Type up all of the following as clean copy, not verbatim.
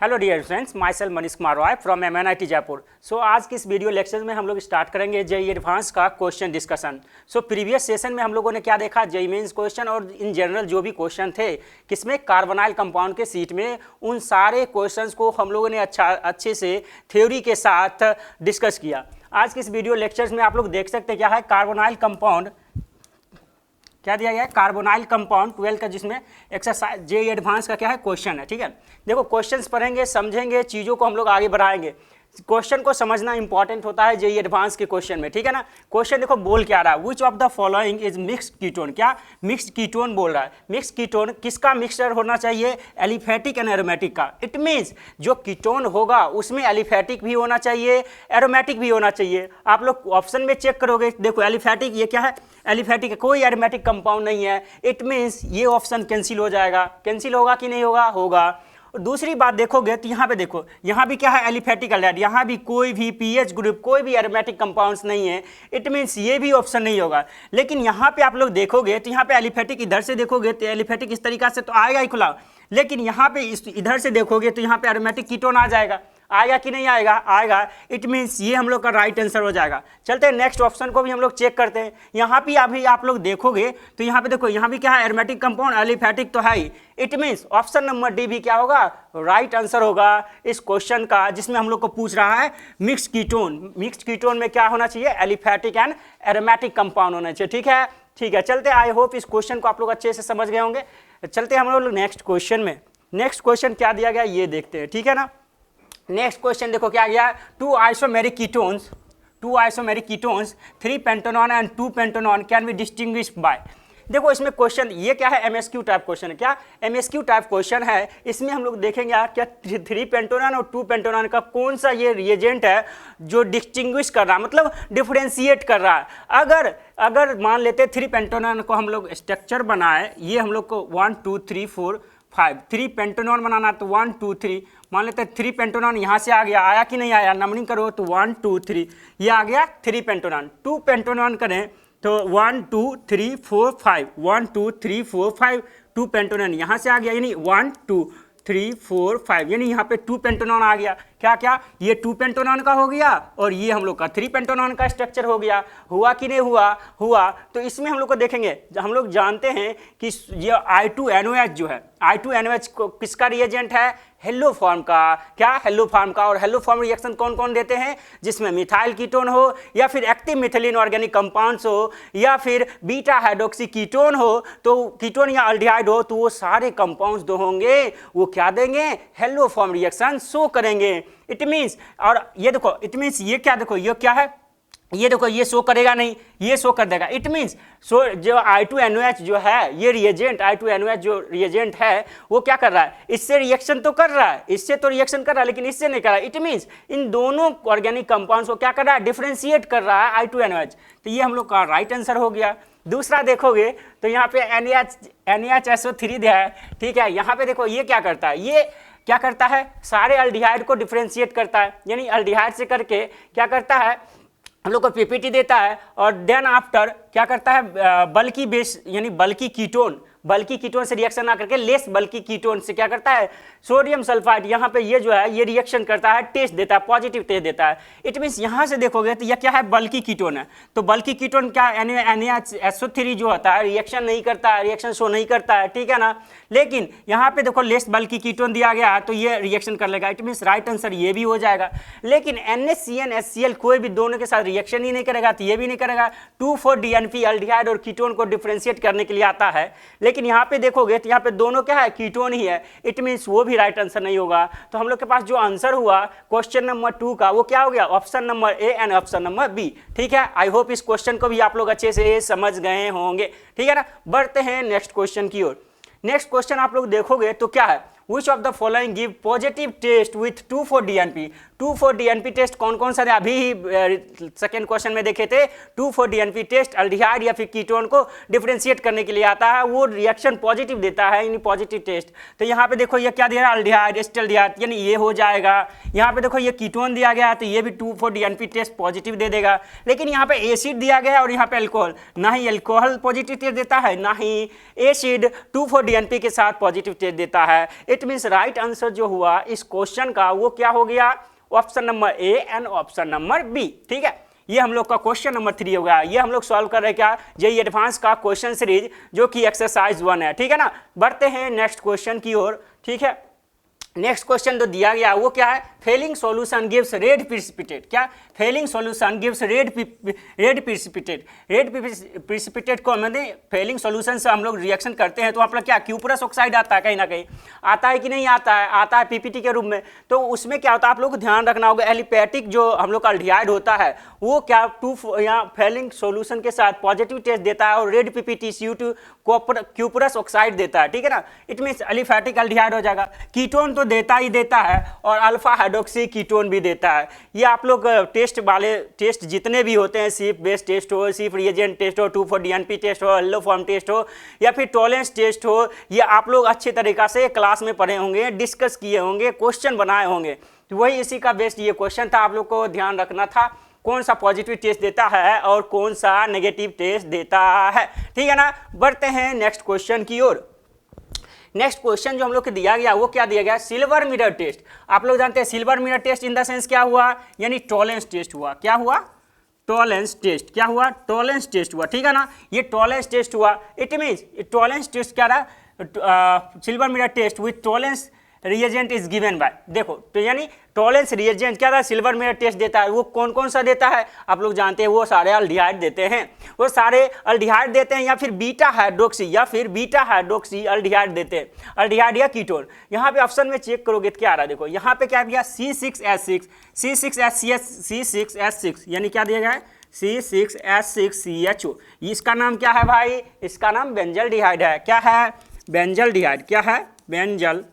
Hello dear friends, myself Manish Kumar Roy from MNIT Jaipur. So आज की इस वीडियो लेक्चर में हम लोग स्टार्ट करेंगे जेईई एडवांस का question discussion. So previous session में हम लोगों ने क्या देखा, जेईई मेंस क्वेश्चन और इन जनरल जो भी क्वेश्चन थे किसमें कार्बोनाइल कंपाउंड के सीट में, उन सारे क्वेश्चंस को हम लोगों ने अच्छे से थ्योरी के साथ डिस्कस किया। आज की इस वीडियो लेक्चर्स में आप लोग देख सकते हैं क्या है, कार्बोनाइल कंपाउंड क्या दिया गया है, कार्बोनाइल कंपाउंड 12 का, जिसमें एक्सरसाइज जेईई एडवांस का क्या है क्वेश्चन है। ठीक है, देखो क्वेश्चंस पढ़ेंगे, समझेंगे, चीज़ों को हम लोग आगे बढ़ाएंगे। क्वेश्चन को समझना इंपॉर्टेंट होता है जेईई एडवांस के क्वेश्चन में। ठीक है ना, क्वेश्चन देखो बोल क्या रहा है, which of the following is mixed ketone. क्या मिक्स्ड कीटोन बोल रहा है। मिक्स्ड कीटोन किसका मिक्सचर होना चाहिए, एलिफेटिक एंड एरोमेटिक का। इट मीन्स जो कीटोन होगा उसमें एलिफेटिक भी होना चाहिए, एरोमेटिक भी होना चाहिए। आप लोग ऑप्शन में चेक करोगे, देखो एलिफेटिक, ये क्या है एलिफेटिक है, कोई एरोमेटिक कंपाउंड नहीं है। इट मीन्स ये ऑप्शन कैंसिल हो जाएगा। कैंसिल होगा कि नहीं होगा, होगा। और दूसरी बात देखोगे तो यहाँ पे देखो, यहाँ भी क्या है एलिफेटिक एल्डिहाइड, यहाँ भी कोई भी पीएच ग्रुप, कोई भी एरोमेटिक कंपाउंड्स नहीं है। इट मीन्स ये भी ऑप्शन नहीं होगा। लेकिन यहाँ पे आप लोग देखोगे तो यहाँ पे एलिफेटिक, इधर से देखोगे तो एलिफेटिक इस तरीका से तो आएगा ही खुला, लेकिन यहाँ पे इधर से देखोगे तो यहाँ पे एरोमेटिक कीटोन आ जाएगा। आएगा कि नहीं आएगा, आएगा। इट मीन्स ये हम लोग का राइट आंसर हो जाएगा। चलते हैं नेक्स्ट ऑप्शन को भी हम लोग चेक करते हैं। यहाँ भी अभी आप लोग देखोगे तो यहाँ पे देखो, यहाँ भी क्या है एरोमेटिक कंपाउंड, एलिफेटिक तो है ही। It means option number D भी क्या होगा, राइट आंसर होगा इस क्वेश्चन का, जिसमें हम लोग को पूछ रहा है मिक्स्ड कीटोन। मिक्स्ड कीटोन में क्या होना चाहिए, एलिफेटिक एंड एरोमेटिक कंपाउंड होना चाहिए। ठीक है, ठीक है। चलते, आई होप इस क्वेश्चन को आप लोग अच्छे से समझ गए होंगे। चलते हम लोग नेक्स्ट क्वेश्चन में। नेक्स्ट क्वेश्चन क्या दिया गया ये देखते हैं। ठीक है ना, नेक्स्ट क्वेश्चन देखो क्या गया, two isomeric ketones 3 pentanone and 2 pentanone can be distinguished by. देखो इसमें क्वेश्चन ये क्या है, एमएसक्यू टाइप क्वेश्चन है। क्या एमएसक्यू टाइप क्वेश्चन है। इसमें हम लोग देखेंगे क्या 3 पेंटानॉन और 2 पेंटानॉन का कौन सा ये रिएजेंट है जो डिस्टिंग्विश कर रहा है, मतलब डिफरेंशिएट कर रहा है। अगर मान लेते 3 पेंटानॉन को हम लोग स्ट्रक्चर बनाए, ये हम लोग को 1 2 3 4 5 3 पेंटानॉन बनाना, तो 1 2 3 मान लेते हैं 3 पेंटानॉन यहाँ से आ गया, आया कि नहीं आया, नंबरिंग करो तो 1 2 3 ये आ गया 3 पेंटानॉन। 2 पेंटानॉन करें तो 1 2 3 4 5 1 2 3 4 5 2 पेंटानॉन यहाँ से आ गया, यानी 1 2 3 4 5, यानी यहाँ पे 2 पेंटानॉन आ गया। क्या क्या, ये 2 पेंटानॉन का हो गया और ये हम लोग का 3 पेंटानॉन का स्ट्रक्चर हो गया। हुआ कि नहीं हुआ, हुआ। तो इसमें हम लोग को देखेंगे, हम लोग जानते हैं कि ये I2NOH जो है, I2NOH किसका रिएजेंट है, हेलो फॉर्म का। क्या, हेलो फॉर्म का। और हेलो फॉर्म रिएक्शन कौन कौन देते हैं, जिसमें मिथाइल कीटोन हो, या फिर एक्टिव मिथिलीन ऑर्गेनिक कंपाउंड्स हो, या फिर बीटा हाइड्रोक्सी कीटोन हो, तो कीटोन या अल्डिहाइड हो, तो वो सारे कंपाउंड्स जो होंगे वो क्या देंगे, हेलो फॉर्म रिएक्शन शो करेंगे। इट मीन्स, और ये देखो, इट मीन्स ये क्या, देखो ये क्या है, ये देखो ये शो करेगा नहीं, ये शो कर देगा। इट मीन्स जो I2NOH जो है, ये रिएजेंट I2NOH जो रिएजेंट है वो क्या कर रहा है, इससे रिएक्शन तो कर रहा है, इससे तो रिएक्शन कर रहा है, लेकिन इससे नहीं कर रहा है। इट मीन्स इन दोनों ऑर्गेनिक कंपाउंड्स को क्या कर रहा है, डिफरेंशिएट कर रहा है I2NOH। तो ये हम लोग का राइट आंसर हो गया। दूसरा देखोगे तो यहाँ पे NaHSO3 दिया है। ठीक है, यहाँ पे देखो ये क्या करता है, ये क्या करता है, सारे अल्डिहाइड को डिफरेंशिएट करता है, यानी अल्डिहाइड से करके क्या करता है, हम लोग को पीपीटी देता है, और देन आफ्टर क्या करता है, बल्कि बेस यानी बल्कि कीटोन से रिएक्शन ना करके लेस बल्कि कीटोन से क्या करता है, सोडियम सल्फाइड, यहाँ पे ये जो है ये रिएक्शन करता है, टेस्ट देता है, पॉजिटिव टेस्ट देता है। इट मीन्स यहाँ से देखोगे तो यह क्या है, बल्कि कीटोन है। तो बल्कि कीटोन क्या, NaHSO3 जो होता है रिएक्शन नहीं करता है, रिएक्शन शो नहीं करता है। ठीक है ना, लेकिन यहाँ पे देखो लेस बल्कि कीटोन दिया गया है तो ये रिएक्शन कर लेगा। इट मीन्स राइट आंसर ये भी हो जाएगा। लेकिन NaCN HCl कोई भी दोनों के साथ रिएक्शन ही नहीं करेगा, तो ये भी नहीं करेगा। 2,4-DNP अल्डिहाइड और कीटोन को डिफरेंशिएट करने के लिए आता है, लेकिन यहाँ पे देखोगे तो यहाँ पे दोनों क्या है, कीटोन ही है। इट मीन्स वो भी राइट आंसर नहीं होगा। तो हम लोग के पास जो आंसर हुआ क्वेश्चन नंबर 2 का, वो क्या हो गया, option number A and option number B. ठीक है, आई होप इस क्वेश्चन को भी आप लोग अच्छे से समझ गए होंगे। ठीक है ना, बढ़ते हैं नेक्स्ट क्वेश्चन की ओर। नेक्स्ट क्वेश्चन आप लोग देखोगे तो क्या है, which of the following give positive test with 2,4-DNP। 2,4-DNP test कौन कौन सा है, अभी ही सेकेंड क्वेश्चन में देखे थे। 2,4-DNP टेस्ट अल्डिहाइड या फिर कीटोन को डिफरेंशिएट करने के लिए आता है, वो रिएक्शन पॉजिटिव देता है, यानी पॉजिटिव टेस्ट। तो यहाँ पे देखो ये क्या दिया है, अल्डिहाइड एस्टल्डिहाइड, यानी ये हो जाएगा। यहाँ पे देखो ये कीटोन दिया गया है तो ये भी 2,4-DNP टेस्ट पॉजिटिव दे देगा। लेकिन यहाँ पे एसिड दिया गया है और यहाँ पे अल्कोहल, ना ही अल्कोहल पॉजिटिव टेस्ट देता है, ना ही एसिड 2,4-DNP के साथ पॉजिटिव टेस्ट देता है। इट मीन्स राइट आंसर जो हुआ इस क्वेश्चन का वो क्या हो गया, option number A and option number B. ठीक है, ये हम लोग का क्वेश्चन नंबर 3 हो गया। ये हम लोग सॉल्व कर रहे हैं क्या, जेईई एडवांस का क्वेश्चन सीरीज जो कि एक्सरसाइज 1 है। ठीक है ना, बढ़ते हैं नेक्स्ट क्वेश्चन की ओर। ठीक है, नेक्स्ट क्वेश्चन तो दिया गया वो क्या है, Fehling solution gives red precipitate. क्या, Fehling solution gives red precipitate. Red precipitate को मतलब फेलिंग सॉल्यूशन से हम लोग रिएक्शन करते हैं तो आप लोग क्या क्यूपरस ऑक्साइड आता है, कहीं ना कहीं आता है कि नहीं आता है, आता है पीपीटी के रूप में। तो उसमें क्या होता है आप लोग को ध्यान रखना होगा, एलिपैटिक जो हम लोग का अल्डिहाइड होता है वो क्या यहाँ फेलिंग सॉल्यूशन के साथ पॉजिटिव टेस्ट देता है और red PPT CO2 cuprous oxide देता है। ठीक है ना, इट मीन्स एलिफैटिक अल्डिहाइड हो जाएगा। कीटोन तो देता ही देता है और अल्फा हाइड्रोक्सी कीटोन भी देता है। ये आप लोग टेस्ट वाले टेस्ट जितने भी होते हैं, सिर्फ बेस टेस्ट हो, सिर्फ रिएजेंट टेस्ट हो, 2,4-DNP टेस्ट हो, हेलो फॉर्म टेस्ट हो या फिर टॉलरेंस टेस्ट हो, ये आप लोग अच्छे तरीक़ा से क्लास में पढ़े होंगे, डिस्कस किए होंगे, क्वेश्चन बनाए होंगे। तो वही इसी का बेस्ट ये क्वेश्चन था, आप लोग को ध्यान रखना था कौन सा पॉजिटिव टेस्ट देता है और कौन सा नेगेटिव टेस्ट देता है। ठीक है ना, बढ़ते हैं नेक्स्ट क्वेश्चन की ओर। नेक्स्ट क्वेश्चन जो हम लोग को दिया गया वो क्या दिया गया, सिल्वर मिरर टेस्ट। आप लोग जानते हैं silver mirror test in the sense क्या हुआ, यानी टॉलरेंस टेस्ट हुआ। क्या हुआ, टॉलरेंस टेस्ट। क्या हुआ, टॉलरेंस टेस्ट हुआ। ठीक है ना, ये टॉलरेंस टेस्ट हुआ। इट मीन्स टॉलरेंस टेस्ट क्या रहा, silver mirror test with Tollens reagent is given by. देखो तो यानी टॉलरेंस रिएजेंट क्या था, सिल्वर मिरर टेस्ट देता है। वो कौन कौन सा देता है आप लोग जानते हैं, वो सारे अल्डिहाइड देते हैं, वो सारे अल्डिहाइड देते हैं या फिर बीटा हाइड्रोक्सी अल्डिहाइड देते हैं, अल्डिहाइड या कीटोन। यहाँ पे ऑप्शन में चेक करोगे तो क्या आ रहा है, देखो यहाँ पे क्या दिया, C6H6 यानी क्या दिया गया है, C6H6CHO। इसका नाम क्या है भाई, इसका नाम बेंजल्डिहाइड है। क्या है, बेंजल्डिहाइड। क्या है, बेंजल्डिहाइड।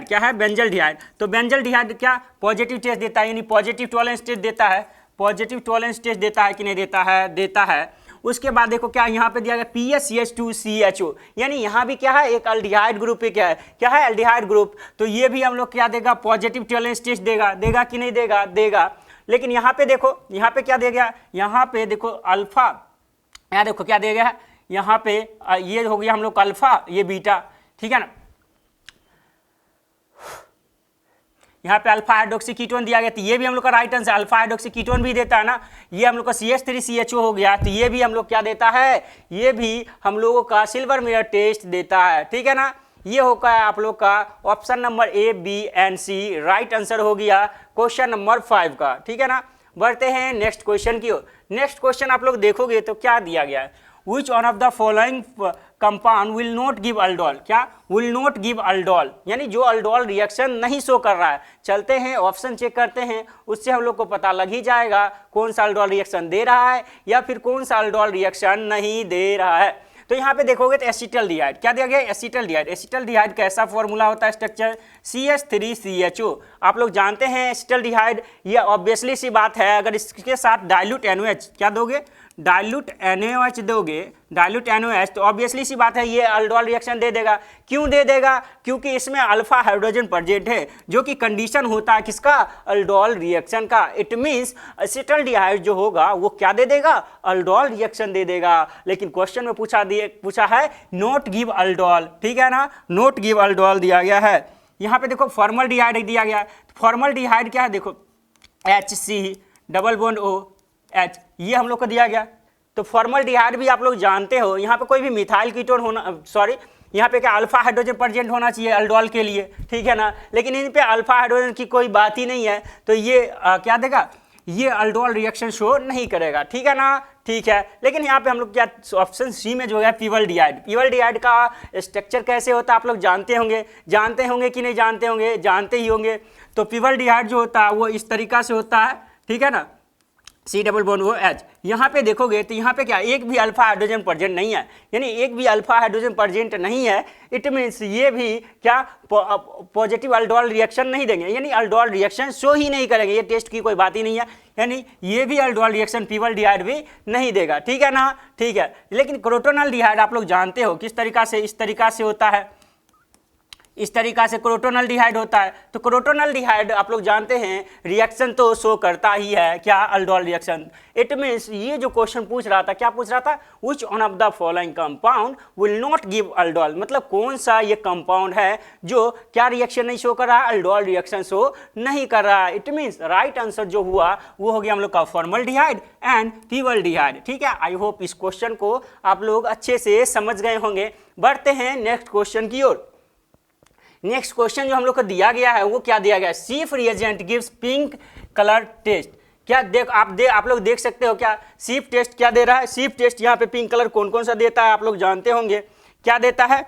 क्या है, बेंजल्डिहाइड। तो बेंजल्डिहाइड क्या पॉजिटिव टेस्ट देता है, यानी पॉजिटिव टॉलरेंस टेस्ट देता है। पॉजिटिव टॉलरेंस टेस्ट देता है कि नहीं देता है, देता है। उसके बाद देखो क्या यहाँ पे दिया गया, PaCH2CHO, यानी यहाँ भी क्या है, एक अल्डिहाइड ग्रुप पे क्या है अल्डिहाइड ग्रुप। तो ये भी हम लोग क्या देगा, पॉजिटिव टॉलरेंस टेस्ट देगा कि नहीं देगा। लेकिन यहाँ पे देखो, यहाँ पे क्या दिया गया, यहाँ पे देखो अल्फा, यहाँ देखो क्या दिया गया है, यहाँ पे ये हो गया हम लोग का अल्फा, ये बीटा। ठीक है ना, यहाँ पे अल्फा हाइड्रोक्सी कीटोन दिया गया, तो ये भी हम लोग का right answer, alpha hydroxy ketone भी देता है ना। ये हम लोग का CH3CHO हो गया, तो ये भी हम लोग क्या देता है, ये भी हम लोगों का सिल्वर मिरर टेस्ट देता है। ठीक है ना, ये होगा आप लोग का option number A, B and C right answer हो गया क्वेश्चन नंबर 5 का। ठीक है ना, बढ़ते हैं नेक्स्ट क्वेश्चन की ओर। नेक्स्ट क्वेश्चन आप लोग देखोगे तो क्या दिया गया है, Which one of the following compound will not give aldol। क्या, will not give aldol, यानी जो अल्डोल रिएक्शन नहीं शो कर रहा है। चलते हैं ऑप्शन चेक करते हैं, उससे हम लोग को पता लग ही जाएगा कौन सा अल्डोल रिएक्शन दे रहा है या फिर कौन सा अल्डोल रिएक्शन नहीं दे रहा है। तो यहाँ पे देखोगे तो एसिटल्डिहाइड। क्या दिया गया, एसिटल्डिहाइड। एसिटल्डिहाइड कैसा फॉर्मूला होता है, स्ट्रक्चर CH3CHO। आप लोग जानते हैं एसिटल्डिहाइड, ये ऑब्वियसली सी बात है, अगर इसके साथ डाइल्यूट NaOH क्या दोगे, डाइल्यूट NaOH दोगे, डाइल्यूट NaOH, तो ऑब्वियसली सी बात है ये अल्डोल रिएक्शन दे देगा। क्यों दे देगा, क्योंकि इसमें अल्फा हाइड्रोजन प्रेजेंट है, जो कि कंडीशन होता है किसका, अल्डोल रिएक्शन का। इट मीन्स एसिटल्डिहाइड जो होगा वो क्या दे देगा, अल्डोल रिएक्शन दे देगा। लेकिन क्वेश्चन में पूछा है नॉट गिव अल्डोल। ठीक है ना, नॉट गिव अल्डोल दिया गया है। यहाँ पे देखो फॉर्मल्डिहाइड दिया गया है। फॉर्मल्डिहाइड क्या है, देखो HC डबल बॉन्ड OH, ये हम लोग को दिया गया। तो फॉर्मल्डिहाइड भी आप लोग जानते हो, यहाँ पे कोई भी मिथाइल कीटोन होना, सॉरी यहाँ पे क्या अल्फा हाइड्रोजन प्रेजेंट होना चाहिए अल्डोल के लिए। ठीक है ना, लेकिन इन पे अल्फा हाइड्रोजन की कोई बात ही नहीं है, तो ये क्या देगा, ये अल्डोल रिएक्शन शो नहीं करेगा। ठीक है ना, ठीक है। लेकिन यहाँ पे हम लोग क्या ऑप्शन C में जो है पिवल्डिहाइड। पिवल्डिहाइड का स्ट्रक्चर कैसे होता है आप लोग जानते होंगे कि नहीं जानते होंगे, जानते ही होंगे। तो पिवल्डिहाइड जो होता है वो इस तरीका से होता है। ठीक है ना, C डबल बॉन्ड OH। यहाँ पे देखोगे तो यहाँ पे क्या एक भी अल्फा हाइड्रोजन प्रेजेंट नहीं है, यानी एक भी अल्फा हाइड्रोजन प्रेजेंट नहीं है। इट मीन्स ये भी क्या पॉजिटिव अल्डोल रिएक्शन नहीं देंगे, यानी अल्डोल रिएक्शन शो ही नहीं करेंगे, ये टेस्ट की कोई बात ही नहीं है। यानी ये भी अल्डोल रिएक्शन पिवल्डिहाइड भी नहीं देगा। ठीक है ना, ठीक है। लेकिन क्रोटोनल्डिहाइड आप लोग जानते हो किस तरीका से, इस तरीका से होता है, इस तरीका से क्रोटोनल्डिहाइड होता है। तो क्रोटोनल्डिहाइड आप लोग जानते हैं रिएक्शन तो शो करता ही है, क्या, अल्डोल रिएक्शन। इट मीन्स ये जो क्वेश्चन पूछ रहा था, क्या पूछ रहा था, which one of the following compound will not give aldol, मतलब कौन सा ये कंपाउंड है जो क्या रिएक्शन नहीं शो कर रहा है, अल्डोल रिएक्शन शो नहीं कर रहा है। इट मीन्स राइट आंसर जो हुआ वो हो गया हम लोग का फॉर्मल्डिहाइड एंड फिनाल्डिहाइड। ठीक है, आई होप इस क्वेश्चन को आप लोग अच्छे से समझ गए होंगे। बढ़ते हैं नेक्स्ट क्वेश्चन की ओर। नेक्स्ट क्वेश्चन जो हम लोग को दिया गया है वो क्या दिया गया है, Schiff reagent gives pink colour test. क्या आप लोग देख सकते हो, क्या सीफ टेस्ट क्या दे रहा है, सीफ टेस्ट यहाँ पे पिंक कलर कौन कौन सा देता है आप लोग जानते होंगे, क्या देता है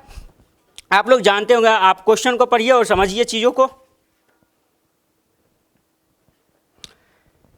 आप लोग जानते होंगे। आप क्वेश्चन को पढ़िए और समझिए चीजों को।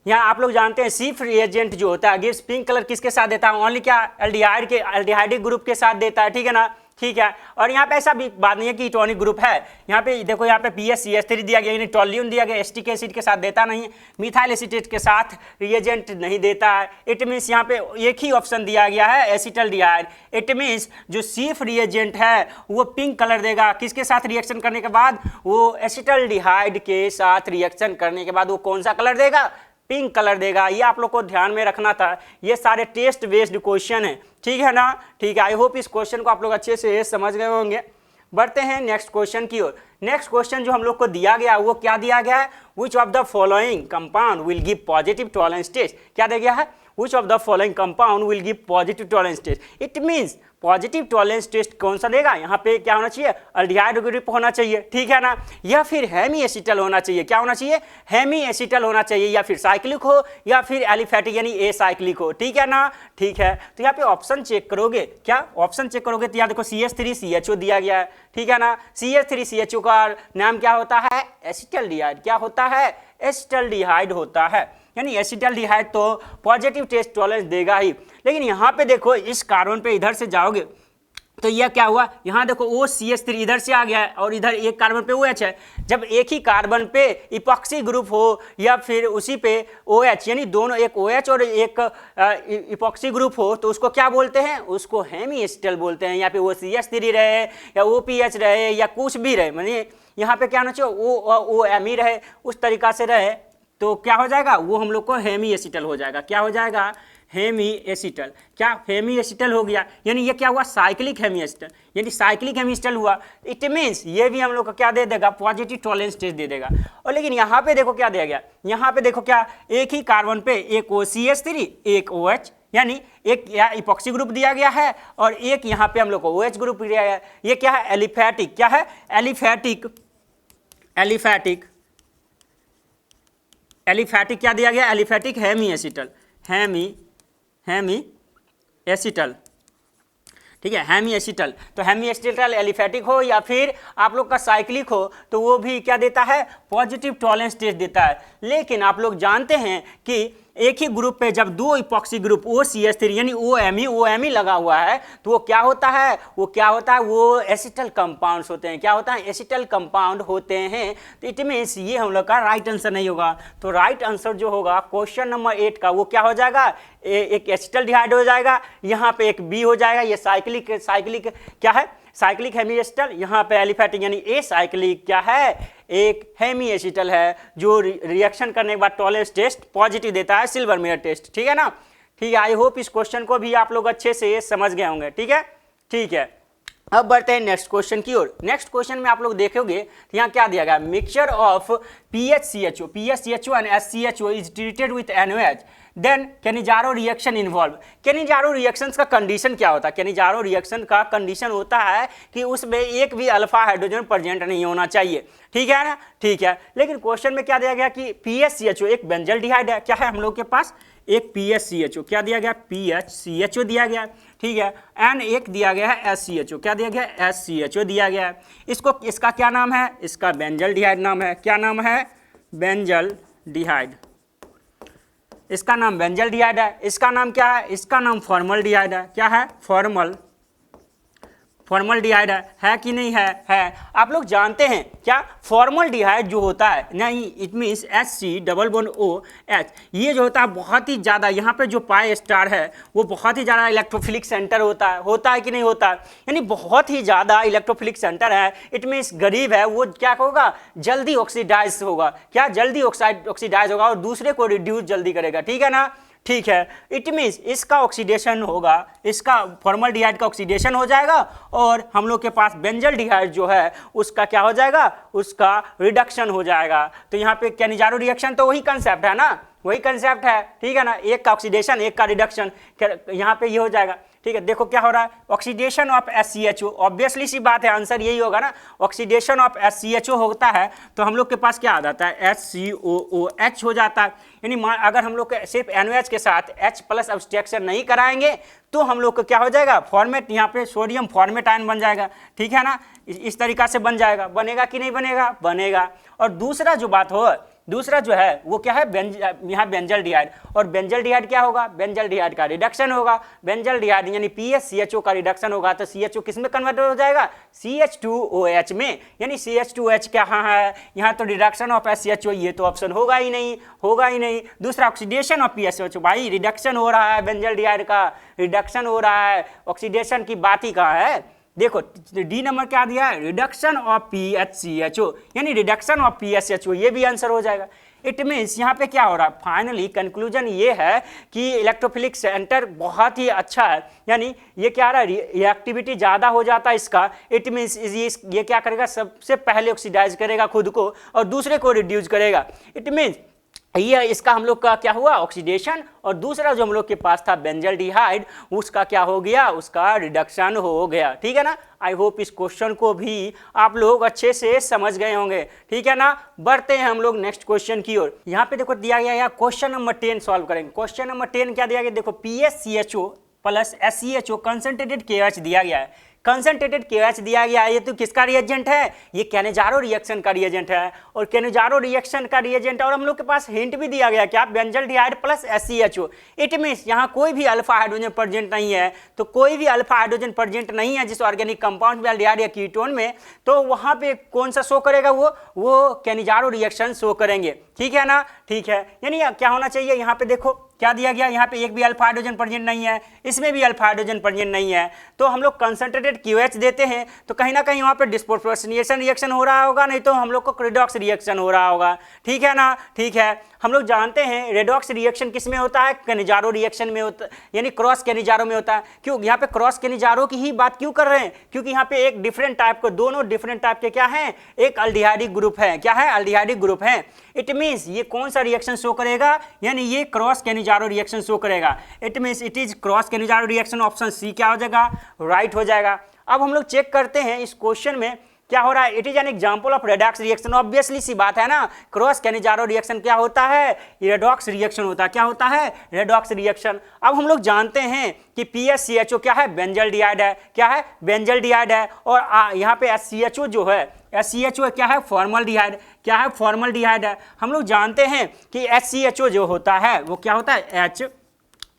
यहाँ आप लोग जानते हैं सीफ रिएजेंट जो होता है गिव्स पिंक कलर किसके साथ देता है, ओनली क्या, एल्डिहाइड ग्रुप के साथ देता है। ठीक है ना, ठीक है। और यहाँ पे ऐसा भी बात नहीं है कि टॉनिक ग्रुप है, यहाँ पे देखो, यहाँ पे PSCH3 दिया गया, यानी टॉल्यून दिया गया, एस्टिक एसिड के साथ देता नहीं, मिथाइल एसीटेट के साथ रिएजेंट नहीं देता है। इट मीन्स यहाँ पे एक ही ऑप्शन दिया गया है, एसिटल्डिहाइड। इट मीन्स जो सीफ रिएजेंट है वो पिंक कलर देगा, किसके साथ रिएक्शन करने के बाद, वो एसिटल्डिहाइड के साथ रिएक्शन करने के बाद वो कौन सा कलर देगा, पिंक कलर देगा। ये आप लोग को ध्यान में रखना था, ये सारे टेस्ट बेस्ड क्वेश्चन है, ठीक है ना, ठीक है। आई होप इस क्वेश्चन को आप लोग अच्छे से समझ गए होंगे। बढ़ते हैं नेक्स्ट क्वेश्चन की ओर। नेक्स्ट क्वेश्चन जो हम लोग को दिया गया वो क्या दिया गया है, which of the following compound will give positive Tollens test, क्या दिया गया है, which of the following compound will give positive Tollens test. It means positive Tollens test कौन सा देगा, यहाँ पे क्या होना चाहिए, अल्डिहाइड ग्रुप होना चाहिए, ठीक है ना, या फिर हेमी एसिटल होना चाहिए, क्या होना चाहिए, हेमी एसिटल होना चाहिए, या फिर साइक्लिक हो या फिर एलिफैटिक यानी ए साइक्लिक हो, ठीक है ना, ठीक है। तो यहाँ पे ऑप्शन चेक करोगे, क्या ऑप्शन चेक करोगे तो यहाँ देखो CH3CHO दिया गया है, ठीक है ना। CH3CHO का नाम क्या होता है, एसिटल्डिहाइड, क्या होता है, एसिटल्डिहाइड होता है, यानी एसिटल्डिहाइड तो पॉजिटिव टेस्ट टॉलरेंस देगा ही। लेकिन यहाँ पे देखो, इस कार्बन पे इधर से जाओगे तो यह क्या हुआ, यहाँ देखो OCH3 इधर से आ गया है और इधर एक कार्बन पे OH है। जब एक ही कार्बन पे इपॉक्सी ग्रुप हो या फिर उसी पे OH, यानी दोनों, एक OH और एक इपॉक्सी ग्रुप हो, तो उसको क्या बोलते हैं, उसको हेमी एसिटल बोलते हैं। यहाँ पे OCH3 रहे या OPH रहे या कुछ भी रहे, मानिए यहाँ पे क्या होना चाहिए, OMe रहे, उस तरीका से रहे, तो क्या हो जाएगा, वो हम लोग को हेमी एसिटल हो जाएगा। क्या हो जाएगा, हेमी एसिटल। क्या हेमी एसिटल हो गया, यानी ये क्या हुआ, साइक्लिक हेमी एसिटल, यानी साइक्लिक हेमी एसिटल हुआ। इट मीन्स ये भी हम लोग को क्या दे देगा, पॉजिटिव टॉलरेंस टेस्ट दे देगा। और लेकिन यहाँ पे देखो क्या दिया गया, यहाँ पे देखो क्या, एक ही कार्बन पे एक OCH3 एक OH, यानी एक इपॉक्सी ग्रुप दिया गया है और एक यहाँ पे हम लोग को OH ग्रुप दिया गया है। ये क्या है, एलिफैटिक, क्या है, एलिफैटिक, एलिफैटिक, एलिफैटिक क्या दिया गया, aliphatic hemiacetal, hemiacetal, ठीक है, हेमी एसिटल। तो हेमी एसिटल एलिफैटिक हो या फिर आप लोग का साइक्लिक हो, तो वो भी क्या देता है, पॉजिटिव टॉलरेंस टेस्ट देता है। लेकिन आप लोग जानते हैं कि एक ही ग्रुप पे जब दो इपॉक्सी ग्रुप OCH3 यानी OMe लगा हुआ है, तो वो क्या होता है, वो एसिटल कंपाउंड्स होते हैं। क्या होता है, एसिटल कंपाउंड होते हैं। तो इट मीन्स ये हम लोग का राइट आंसर नहीं होगा। तो राइट आंसर जो होगा क्वेश्चन नंबर 8 का, वो क्या हो जाएगा, एक एसिटल्डिहाइड हो जाएगा, यहाँ पे एक B हो जाएगा, ये साइक्लिक क्या है, साइक्लिक हेमी एसिटल, यहाँ पे एलिफैटिक यानी ए साइक्लिक क्या है, एक हेमी एसिटल है जो रिएक्शन करने के बाद टॉलरेंस टेस्ट पॉजिटिव देता है, सिल्वर मिरर टेस्ट, ठीक है ना, ठीक है। आई होप इस क्वेश्चन को भी आप लोग अच्छे से समझ गए होंगे, ठीक है, ठीक है। अब बढ़ते हैं नेक्स्ट क्वेश्चन की ओर। नेक्स्ट क्वेश्चन में आप लोग देखोगे तो यहाँ क्या दिया गया, mixture of PHCHO and SCHO is treated with NaOH, then Cannizzaro reaction involve. Cannizzaro reaction का कंडीशन क्या होता है, केनिजारो रिएक्शन का कंडीशन होता है कि उसमें एक भी अल्फा हाइड्रोजन प्रेजेंट नहीं होना चाहिए, ठीक है ना, ठीक है। लेकिन क्वेश्चन में क्या दिया गया कि PHCHO एक बेंजल्डिहाइड है, क्या है हम लोग के पास, एक PHCHO, क्या दिया गया, PHCHO दिया गया, ठीक है, एंड एक दिया गया है SCHO, क्या दिया गया, SCHO दिया गया है। इसका क्या नाम है, इसका बेंजल्डिहाइड नाम है, क्या नाम है, बेंजल्डिहाइड, इसका नाम बेंजल्डिहाइड है। इसका नाम क्या है, इसका नाम फॉर्मल्डिहाइड है, क्या है, फॉर्मल्डिहाइड है कि नहीं है। आप लोग जानते हैं क्या फॉर्मल्डिहाइड जो होता है नहीं, इट मीन्स HC+OH, ये जो होता है बहुत ही ज़्यादा, यहाँ पे जो पाई स्टार है वो बहुत ही ज़्यादा इलेक्ट्रोफिलिक सेंटर होता है कि नहीं होता है, यानी बहुत ही ज़्यादा इलेक्ट्रोफिलिक सेंटर है। इट मीन्स गरीब है वो क्या होगा, जल्दी ऑक्सीडाइज होगा, क्या जल्दी ऑक्सीडाइज होगा और दूसरे को रिड्यूस जल्दी करेगा, ठीक है ना, ठीक है। इट मीन्स इसका ऑक्सीडेशन होगा, इसका फॉर्मल्डिहाइड का ऑक्सीडेशन हो जाएगा और हम लोग के पास बेंजल्डिहाइड जो है उसका क्या हो जाएगा, उसका रिडक्शन हो जाएगा। तो यहाँ पे कैनिजारो रिएक्शन तो वही कंसेप्ट है ना, वही कंसेप्ट है, ठीक है ना, एक का ऑक्सीडेशन एक का रिडक्शन, यहाँ पे ये हो जाएगा, ठीक है। देखो क्या हो रहा है, ऑक्सीडेशन ऑफ SCHO, ऑब्वियसली सी बात है, आंसर यही होगा ना, ऑक्सीडेशन ऑफ SCHO होता है तो हम लोग के पास क्या आ जाता है, HCOOH हो जाता है। यानी अगर हम लोग सिर्फ NOH के साथ H+ अब्स्ट्रक्शन नहीं कराएंगे तो हम लोग को क्या हो जाएगा, फॉर्मेट, यहाँ पे सोडियम फॉर्मेट आयन बन जाएगा, ठीक है ना, इस तरीका से बन जाएगा, बनेगा कि नहीं बनेगा, बनेगा। और दूसरा जो बात हो, दूसरा जो है वो क्या है, यहाँ बेंजल्डिहाइड, और बेंजल्डिहाइड क्या होगा, बेंजल्डिहाइड का रिडक्शन होगा, बेंजल्डिहाइड यानी PSCHO का रिडक्शन होगा तो CHO किस में कन्वर्ट हो जाएगा, CH2OH में, यानी CH2OH क्या है, यहाँ तो रिडक्शन ऑफ SCHO, ये तो ऑप्शन होगा ही नहीं, होगा ही नहीं। दूसरा ऑक्सीडेशन ऑफ PSCHO, भाई रिडक्शन हो रहा है, बेंजल्डिहाइड का रिडक्शन हो रहा है, ऑक्सीडेशन की बात ही कहाँ है। देखो डी नंबर क्या दिया है, रिडक्शन ऑफ PHCHO, यानी रिडक्शन ऑफ PSCHO, ये भी आंसर हो जाएगा। इट मीन्स यहाँ पे क्या हो रहा है, फाइनली कंक्लूजन ये है कि इलेक्ट्रोफिलिक सेंटर बहुत ही अच्छा है, यानी ये क्या रहा है, रिएक्टिविटी ज़्यादा हो जाता है इसका। इट मीन्स ये क्या करेगा, सबसे पहले ऑक्सीडाइज करेगा खुद को और दूसरे को रिड्यूस करेगा। इट मीन्स ये इसका हम लोग का क्या हुआ, ऑक्सीडेशन, और दूसरा जो हम लोग के पास था बेंजल्डिहाइड, उसका क्या हो गया, उसका रिडक्शन हो गया, ठीक है ना। आई होप इस क्वेश्चन को भी आप लोग अच्छे से समझ गए होंगे, ठीक है ना। बढ़ते हैं हम लोग नेक्स्ट क्वेश्चन की ओर। यहाँ पे देखो दिया गया, क्वेश्चन नंबर 10 सॉल्व करेंगे। क्वेश्चन नंबर 10 क्या दिया गया, देखो PSCHO + SCHO कंसंट्रेटेड KOH दिया गया है, कंसंट्रेटेड KOH दिया गया है। ये तो किसका रिएजेंट है, ये कैनिजारो रिएक्शन का रिएजेंट है, और कैनिजारो रिएक्शन का रिएजेंट है। और हम लोग के पास हिंट भी दिया गया क्या, बेंजल्डिहाइड + SCHO। इट मीन्स यहाँ कोई भी अल्फा हाइड्रोजन प्रेजेंट नहीं है, तो कोई भी अल्फा हाइड्रोजन प्रेजेंट नहीं है जिस ऑर्गेनिक कंपाउंड में, एल्डिहाइड या कीटोन में, तो वहाँ पे कौन सा शो करेगा, वो कैनिजारो रिएक्शन शो करेंगे, ठीक है ना, ठीक है। यानी क्या होना चाहिए, यहाँ पे देखो क्या दिया गया, यहाँ पे एक भी अल्फा हाइड्रोजन प्रेजेंट नहीं है, इसमें भी अल्फा हाइड्रोजन प्रेजेंट नहीं है, तो हम लोग कंसंट्रेटेड KOH देते हैं तो कहीं ना कहीं वहाँ पे डिस्प्रोपोर्शनेशन रिएक्शन हो रहा होगा, नहीं तो हम लोग को रेडॉक्स रिएक्शन हो रहा होगा, ठीक है ना, ठीक है। हम लोग जानते हैं रेडॉक्स रिएक्शन किस में होता है, कैनिजारो रिएक्शन में होता है, यानी क्रॉस कैनिजारो में होता है। क्यों यहाँ पे क्रॉस कैनिजारो की ही बात क्यों कर रहे हैं, क्योंकि यहाँ पे एक डिफरेंट टाइप को, दोनों डिफरेंट टाइप के क्या हैं, एक अल्डिहाइडिक ग्रुप है, क्या है, अल्डिहाइडिक ग्रुप है। इट मीन्स ये कौन सा रिएक्शन शो करेगा, यानी ये क्रॉस कैनिजारो रिएक्शन शो करेगा। It means it is cross Cannizzaro reaction, option C क्या हो जाएगा, राइट हो जाएगा। अब हम लोग चेक करते हैं इस क्वेश्चन में क्या हो रहा है। It is an example of redox reaction, obviously सी बात है ना, क्रॉस कैनिजारो रिएक्शन क्या होता है, रेडॉक्स रिएक्शन होता है, क्या होता है, रेडॉक्स रिएक्शन। अब हम लोग जानते हैं कि PSCHO क्या है, बेंजल्डिहाइड है, क्या है, बेंजल्डिहाइड है, और यहाँ पे SCHO जो है, SCHO क्या है, फॉर्मल्डिहाइड, क्या है, फॉर्मल्डिहाइड है। हम लोग जानते हैं कि SCHO जो होता है वो क्या होता है,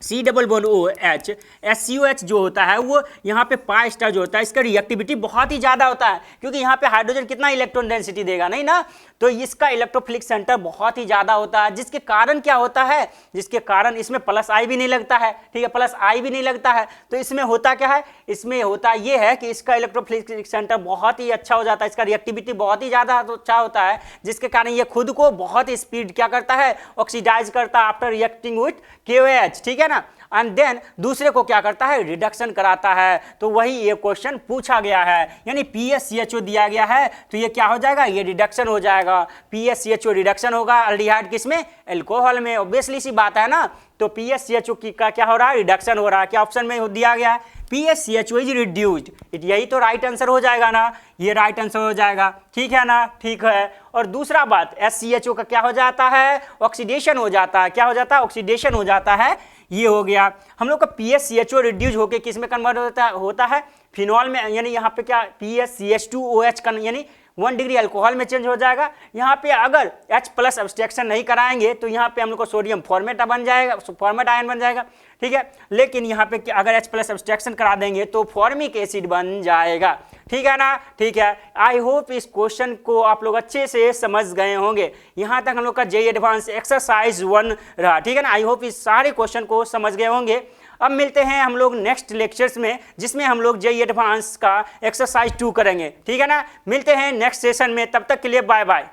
C+OH, SCOH जो होता है वो यहाँ पे पाई स्टार जो होता है, इसका रिएक्टिविटी बहुत ही ज़्यादा होता है, क्योंकि यहाँ पे हाइड्रोजन कितना इलेक्ट्रॉन डेंसिटी देगा, नहीं ना, तो इसका इलेक्ट्रोफिलिक सेंटर बहुत ही ज़्यादा होता है, जिसके कारण क्या होता है, जिसके कारण इसमें +I भी नहीं लगता है, ठीक है, +I भी नहीं लगता है। तो इसमें होता क्या है, इसमें होता ये है कि इसका इलेक्ट्रोफिलिक सेंटर बहुत ही अच्छा हो जाता है, इसका रिएक्टिविटी बहुत ही ज़्यादा अच्छा होता है, जिसके कारण ये खुद को बहुत ही स्पीड क्या करता है, ऑक्सीडाइज करता है आफ्टर रिएक्टिंग विथ KOH, ठीक है ना, एंड देन दूसरे को क्या करता है, रिडक्शन कराता है। तो वही ये क्वेश्चन पूछा गया है, यानी PSCHO दिया गया है तो ये क्या हो जाएगा, ये रिडक्शन हो जाएगा। PSCHO रिडक्शन होगा अल्डिहाइड किसमें, अल्कोहल में, ऑब्वियसली सी बात है ना। तो PSCHO की का क्या हो रहा है, रिडक्शन हो रहा है, क्या ऑप्शन में दिया गया है, PSCHO इज रिड्यूस्ड। यही तो राइट आंसर हो जाएगा ना, ये राइट आंसर हो जाएगा, ठीक है ना, ठीक है। और दूसरा बात, SCHO का क्या हो जाता है, ऑक्सीडेशन हो जाता है, क्या हो जाता है, ऑक्सीडेशन हो जाता है, ये हो गया। हम लोग का PSCHO रिड्यूस होकर किस में कन्वर्ट होता है फिनॉल में, यानी यहाँ पे क्या PSCH2OH का, यानी 1 डिग्री अल्कोहल में चेंज हो जाएगा। यहाँ पे अगर H प्लस सब्सट्रैक्शन नहीं कराएंगे तो यहाँ पे हम लोग को सोडियम फॉर्मेट बन जाएगा, फॉर्मेट आयन बन जाएगा, ठीक है। लेकिन यहाँ पे अगर H प्लस सब्सट्रैक्शन करा देंगे तो फॉर्मिक एसिड बन जाएगा, ठीक है ना, ठीक है। आई होप इस क्वेश्चन को आप लोग अच्छे से समझ गए होंगे। यहाँ तक हम लोग का जेईई एडवांस एक्सरसाइज 1 रहा, ठीक है ना। आई होप इस सारे क्वेश्चन को समझ गए होंगे। अब मिलते हैं हम लोग नेक्स्ट लेक्चर्स में, जिसमें हम लोग जेईई एडवांस का एक्सरसाइज 2 करेंगे, ठीक है ना। मिलते हैं नेक्स्ट सेशन में, तब तक के लिए बाय बाय।